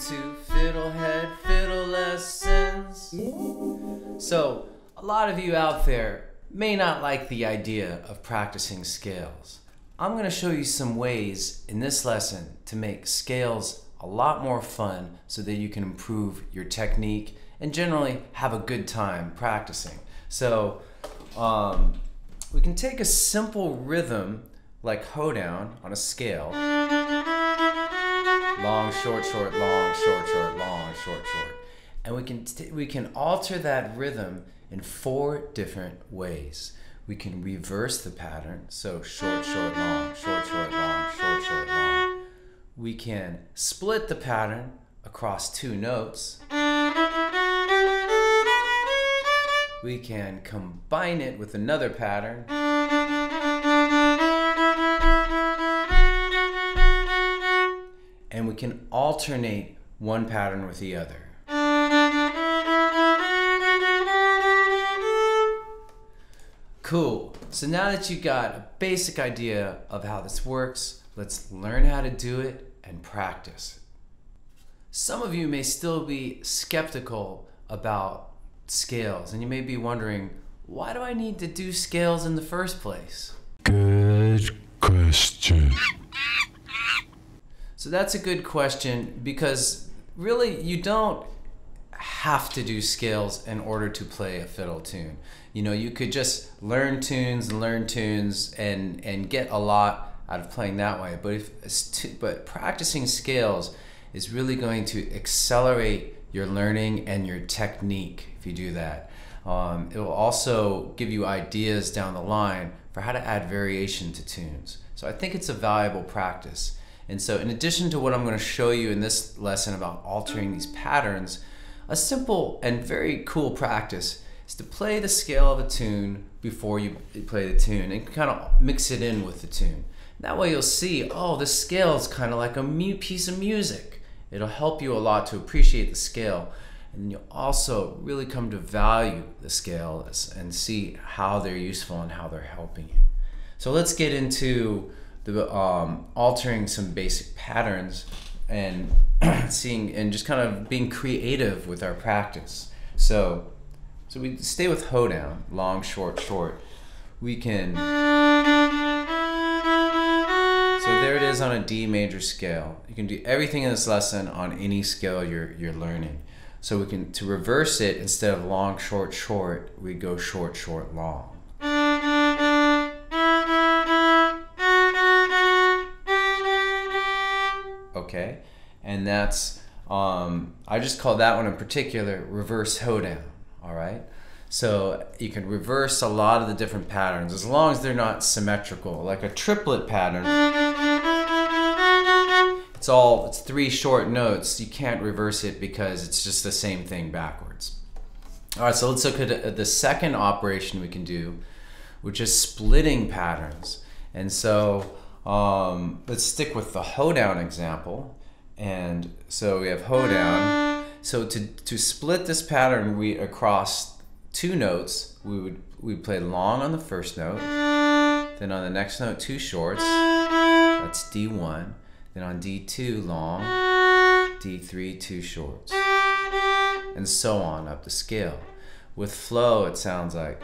to FiddleHed Fiddle Lessons. So, a lot of you out there may not like the idea of practicing scales. I'm going to show you some ways in this lesson to make scales a lot more fun so that you can improve your technique and generally have a good time practicing. So, we can take a simple rhythm like hoedown on a scale. Long, short, short, long, short, short, long, short, short. And we can alter that rhythm in 4 different ways. We can reverse the pattern, so short, short, long, short, short, long, short, short, long. We can split the pattern across 2 notes. We can combine it with another pattern. And we can alternate one pattern with the other. Cool. So now that you got a basic idea of how this works, let's learn how to do it and practice. Some of you may still be skeptical about scales, and you may be wondering, why do I need to do scales in the first place? Good question. So that's a good question, because really you don't have to do scales in order to play a fiddle tune. You know, you could just learn tunes and get a lot out of playing that way. But practicing scales is really going to accelerate your learning and your technique if you do that. It will also give you ideas down the line for how to add variation to tunes. So I think it's a valuable practice. And so in addition to what I'm going to show you in this lesson about altering these patterns, a simple and very cool practice is to play the scale of a tune before you play the tune and kind of mix it in with the tune. That way you'll see, oh, this scale is kind of like a piece of music. It'll help you a lot to appreciate the scale, and you'll also really come to value the scales and see how they're useful and how they're helping you. So let's get into the altering some basic patterns and seeing and just kind of being creative with our practice. So we stay with hoedown, long, short, short. We can, so there it is on a D major scale. You can do everything in this lesson on any scale you're learning. So we can, to reverse it, instead of long, short, short, we go short, short, long. Okay, and that's, I just call that one in particular reverse hoedown, all right? So you can reverse a lot of the different patterns as long as they're not symmetrical. Like a triplet pattern, it's 3 short notes. You can't reverse it because it's just the same thing backwards. All right, so let's look at the second operation we can do, which is splitting patterns. And so let's stick with the hoedown example. And so we have hoedown. So to split this pattern, across 2 notes, we'd play long on the first note, then on the next note 2 shorts, that's D1, then on D2 long, D3 2 shorts, and so on up the scale. With flow it sounds like.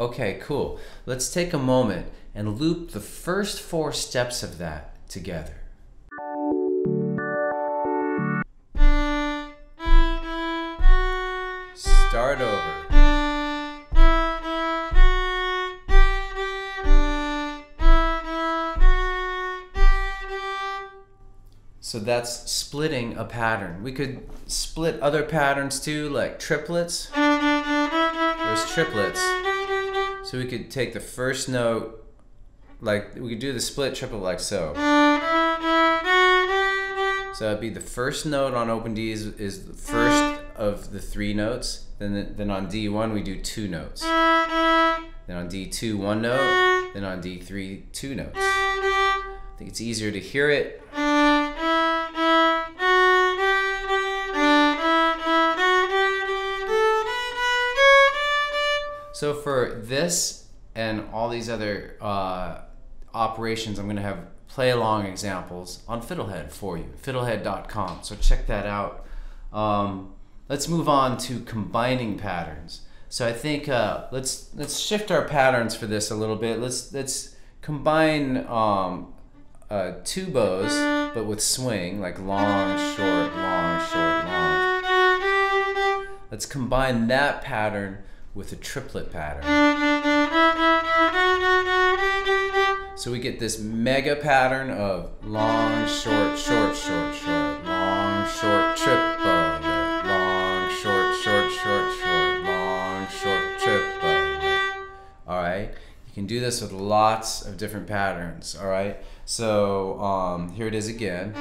Okay, cool. Let's take a moment and loop the first 4 steps of that together. Start over. So that's splitting a pattern. We could split other patterns too, like triplets. There's triplets. So we could take the first note, like we could do the split triplet like so. So that'd be the first note on open D is the first of the 3 notes. Then on D1 we do 2 notes. Then on D2 1 note. Then on D3 2 notes. I think it's easier to hear it. So for this and all these other operations, I'm going to have play along examples on FiddleHed for you, FiddleHed.com. So check that out. Let's move on to combining patterns. So I think let's shift our patterns for this a little bit. Let's combine two bows, but with swing, like long, short, long, short, long. Let's combine that pattern with a triplet pattern. So we get this mega pattern of long, short, short, short, short, long, short, trip bow, long, short, short, short, short, long, short, trip bow. All right, you can do this with lots of different patterns. All right, so here it is again.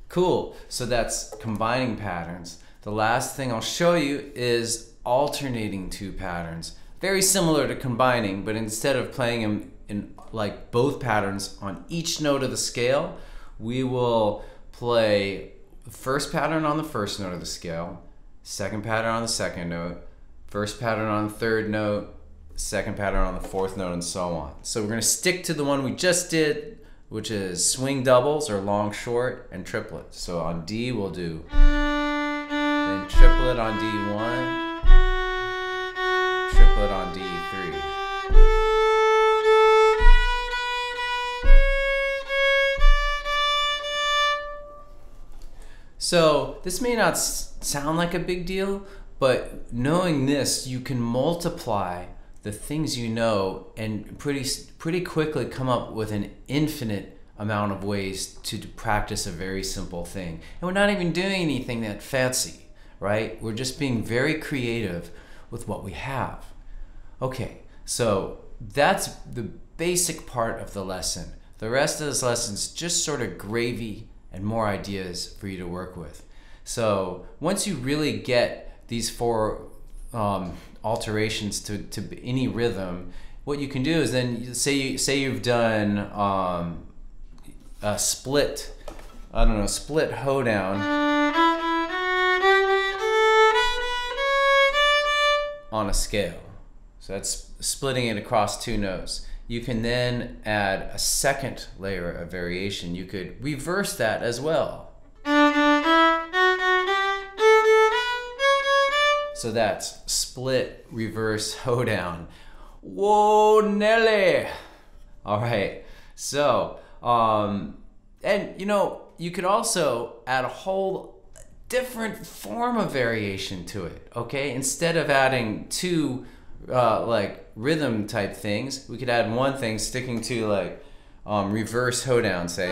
Cool, so that's combining patterns. The last thing I'll show you is alternating two patterns. Very similar to combining, but instead of playing them in like both patterns on each note of the scale, we will play the first pattern on the first note of the scale, second pattern on the second note, first pattern on the third note, second pattern on the fourth note, and so on. So we're gonna stick to the one we just did, which is swing doubles or long, short, and triplets. So on D we'll do, then triplet on D1, triplet on D3. So this may not sound like a big deal, but knowing this, you can multiply the things you know and pretty quickly come up with an infinite amount of ways to practice a very simple thing. And we're not even doing anything that fancy, right? We're just being very creative with what we have. Okay, so that's the basic part of the lesson. The rest of this lesson is just sort of gravy and more ideas for you to work with. So once you really get these four alterations to any rhythm, what you can do is then say you've done a split, I don't know, split hoedown on a scale. So that's splitting it across two notes. You can then add a second layer of variation. You could reverse that as well. So that's split, reverse, hoedown. Whoa, Nelly! All right, so, and you know, you could also add a whole different form of variation to it, okay? Instead of adding two like rhythm type things, we could add one thing sticking to like reverse hoedown, say.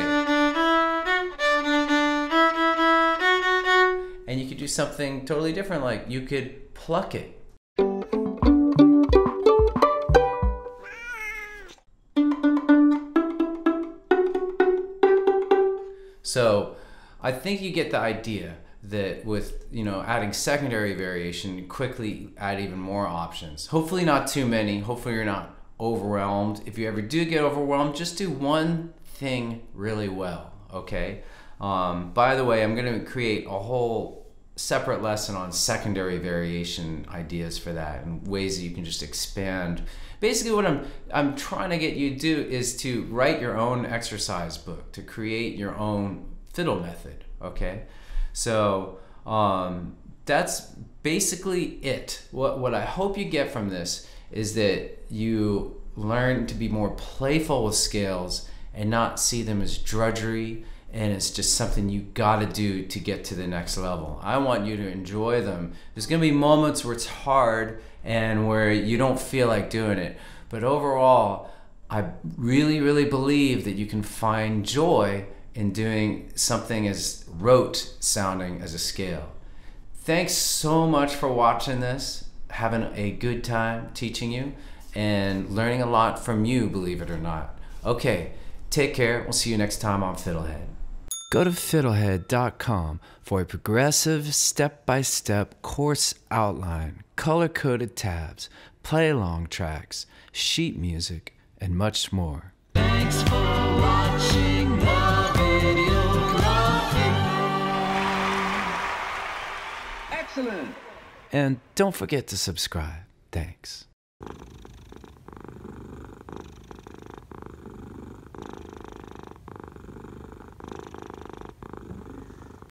And you could do something totally different, like you could pluck it. So I think you get the idea that with, you know, adding secondary variation, you quickly add even more options. Hopefully not too many. Hopefully you're not overwhelmed. If you ever do get overwhelmed, just do one thing really well, okay? By the way, I'm going to create a whole separate lesson on secondary variation ideas for that and ways that you can just expand. Basically what I'm trying to get you to do is to write your own exercise book, to create your own fiddle method, okay? So that's basically it. What I hope you get from this is that you learn to be more playful with scales and not see them as drudgery and it's just something you gotta do to get to the next level. I want you to enjoy them. There's gonna be moments where it's hard and where you don't feel like doing it, but overall, I really, really believe that you can find joy in doing something as rote sounding as a scale. Thanks so much for watching this, having a good time teaching you, and learning a lot from you, believe it or not. Okay, take care. We'll see you next time on FiddleHed. Go to FiddleHed.com for a progressive, step-by-step course outline, color-coded tabs, play-along tracks, sheet music, and much more. Thanks for watching the video. Excellent. And don't forget to subscribe. Thanks.